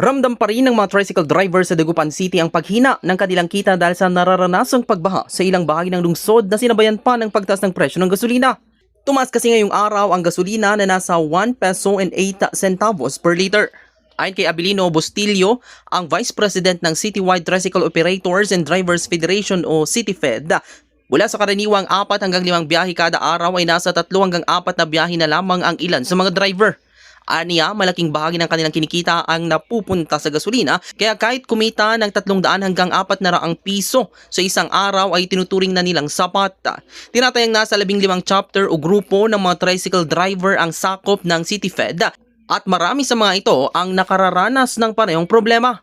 Ramdam pa rin ng mga tricycle driver sa Dagupan City ang paghina ng kanilang kita dahil sa nararanasang pagbaha sa ilang bahagi ng lungsod na sinabayan pa ng pagtaas ng presyo ng gasolina. Tumaas kasi ngayong araw ang gasolina na nasa 1 peso and 8 centavos per liter. Ayon kay Abilino Bustillo, ang Vice President ng Citywide Tricycle Operators and Drivers Federation o CityFed, mula sa karaniwang 4 hanggang 5 biyahe kada araw ay nasa 3 hanggang 4 na biyahe na lamang ang ilan sa mga driver. Aniya, malaking bahagi ng kanilang kinikita ang napupunta sa gasolina, kaya kahit kumita ng 300 hanggang 400 piso sa isang araw ay tinuturing na nilang sapat. Tinatayang nasa 15 chapter o grupo ng mga tricycle driver ang sakop ng CityFed at marami sa mga ito ang nakararanas ng parehong problema.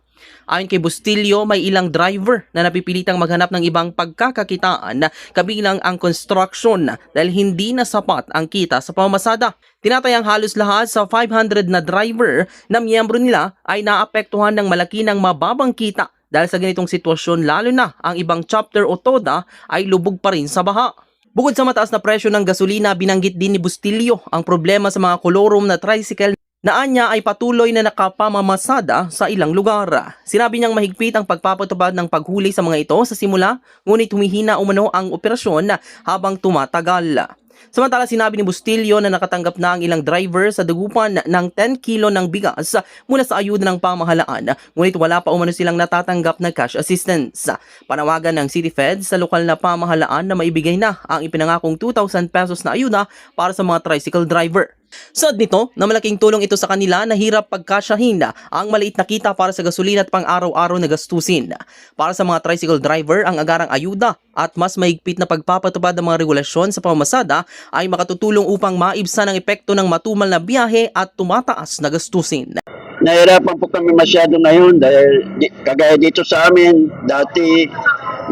Ayon kay Bustillo, may ilang driver na napipilitang maghanap ng ibang pagkakakitaan kabilang ang construction dahil hindi na sapat ang kita sa pamamasada. Tinatayang halos lahat sa 500 na driver na miyembro nila ay naapektuhan ng malaki ng mababang kita dahil sa ganitong sitwasyon, lalo na ang ibang chapter o toda ay lubog pa rin sa baha. Bukod sa mataas na presyo ng gasolina, binanggit din ni Bustillo ang problema sa mga kolorom na tricycle na anya ay patuloy na nakapamamasada sa ilang lugar. Sinabi niyang mahigpit ang pagpapatupad ng paghuli sa mga ito sa simula, ngunit humihina umano ang operasyon habang tumatagal. Samantala, sinabi ni Bustillo na nakatanggap na ang ilang driver sa Dagupan ng 10 kilo ng bigas mula sa ayuda ng pamahalaan, ngunit wala pa umano silang natatanggap na cash assistance. Panawagan ng CityFed sa lokal na pamahalaan na maibigay na ang ipinangakong 2,000 pesos na ayuda para sa mga tricycle driver. Saad nito na malaking tulong ito sa kanila na hirap pagkasyahin ang maliit na kita para sa gasolina at pang-araw-araw na gastusin. Para sa mga tricycle driver, ang agarang ayuda at mas mahigpit na pagpapatupad ng mga regulasyon sa pamamasada ay makatutulong upang maibsan ang epekto ng matumal na biyahe at tumataas na gastusin. Nahirapan po kami masyado ngayon dahil kagaya dito sa amin, dati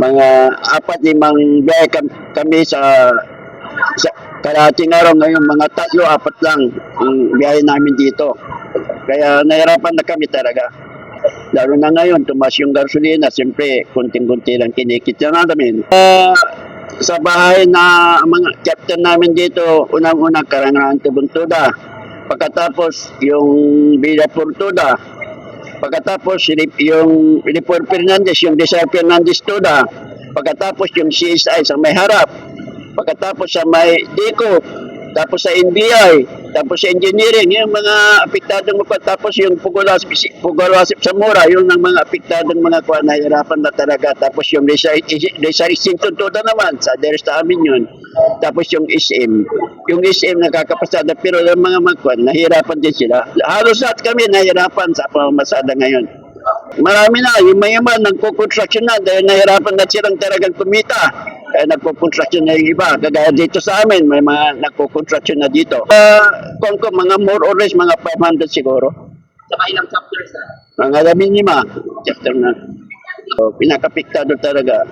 mga 4-5 biyahe kami sa kalahating araw, ngayon mga 3-4 lang ang biyahe namin dito. Kaya nahirapan na kami talaga. Lalo na ngayon, tumas yung gasolina, siyempre kunting-kunti lang kinikita namin. Sa bahay na mga captain namin dito, unang-unang Karangahan Tubuntuda. Pagkatapos yung Villa Fortuna. Pagkatapos yung Lifor Fernandez, yung Desire Fernandez Tuda. Pagkatapos yung CSI sa may harap. Pagkatapos sa may DICO, tapos sa NBI, tapos sa engineering, yung mga apektadong tapos yung Pugalasip sa Mura, yung ng mga apektadong mga kuha, nahirapan na talaga. Tapos yung Extinction Tuda naman, sa deres sa amin yun. Tapos yung SM nakakapasada, pero yung mga magkuhan, nahirapan din sila. Halos lahat kami nahirapan sa pamamasada ngayon. Marami na, yung mayaman, nagko-construction na, dahil nahirapan na silang talagang kumita. Kaya nagko-construction na yung iba. Kagaya dito sa amin, may mga nagko-construction na dito. Kung mga more or less, mga 500 siguro. Sa ilang chapters Mga 15 chapter na. So, pinakapiktado talaga.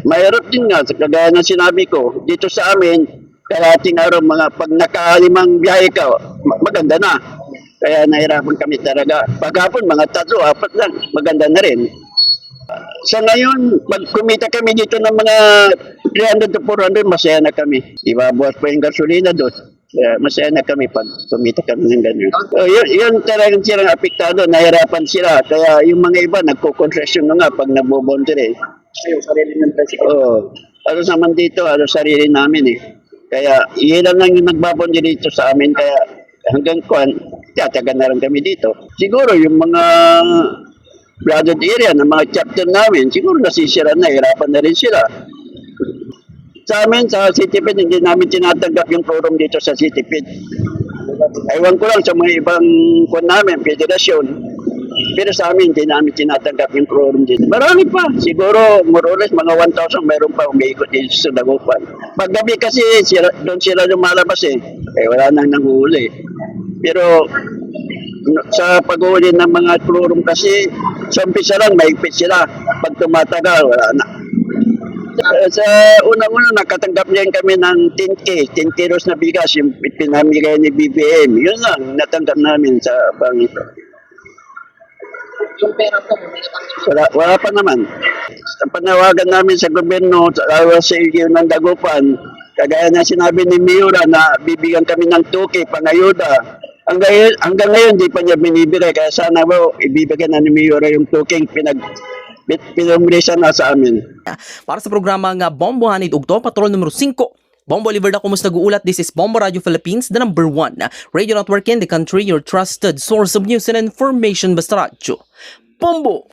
Mayroon din nga, kagaya ng sinabi ko, dito sa amin, kalahating araw, pag naka-5 biyahe ka, maganda na. Kaya nahirapan kami talaga. Pagkapon, mga 3-4 lang, maganda na rin. Sa ngayon, pag kumita kami dito ng mga 300 to 400, masaya na kami. Ibabawas pa yung gasolina doon. Kaya masaya na kami pag kumita kami ng ganyan. So, yun talagang silang apektado, nahirapan sila. Kaya yung mga iba, nagko-construction na nga pag nabobondere. Yung sarili ng tricycle. Oo. Ano naman dito, sarili namin eh. Kaya ilan lang yung nagbabondere dito sa amin. Kaya hanggang kuwan, tatagan na rin kami dito. Siguro yung mga flooded area ng mga chapter namin, siguro nasisira na, hirapan na rin sila. Sa amin, sa CityFed, hindi namin tinatanggap yung program dito sa CityFed. Ewan ko lang sa mga ibang kuwan namin, federasyon. Pero sa amin, hindi namin tinatanggap yung program dito. Marami pa. Siguro, more or less, mga 1,000 mayroon pa umiikot dito sa Dagupan. Paggabi kasi, doon sila lumalabas eh. Wala nang nanguhuli. Pero, sa pag-uuli ng mga klorum kasi, sa umpisa lang, mahigpit sila. Pag tumatagal, wala na. Sa unang-una, nakatanggap niyan kami ng 10 kilos na bigas, yung pinamigay ni BBM. Yun lang, natanggap namin sa pangito. Yung pera po, Wala pa naman. Sa panawagan namin sa gobyerno, sa LGU ng Dagupan, kagaya na sinabi ni Miura na bibigyan kami ng tuki, pangayuda, hanggang ngayon, di pa niya binibigay. Kaya sana po, ibibigay na ni Mayor yung tuking pinumrisa na sa amin. Para sa programa nga Bombo Hanid Ugto, Patrol numero 5. Bombo Oliver na kumus nag-uulat. This is Bombo Radio Philippines, the number 1 radio network in the country, your trusted source of news and information. Basta radyo. Bombo!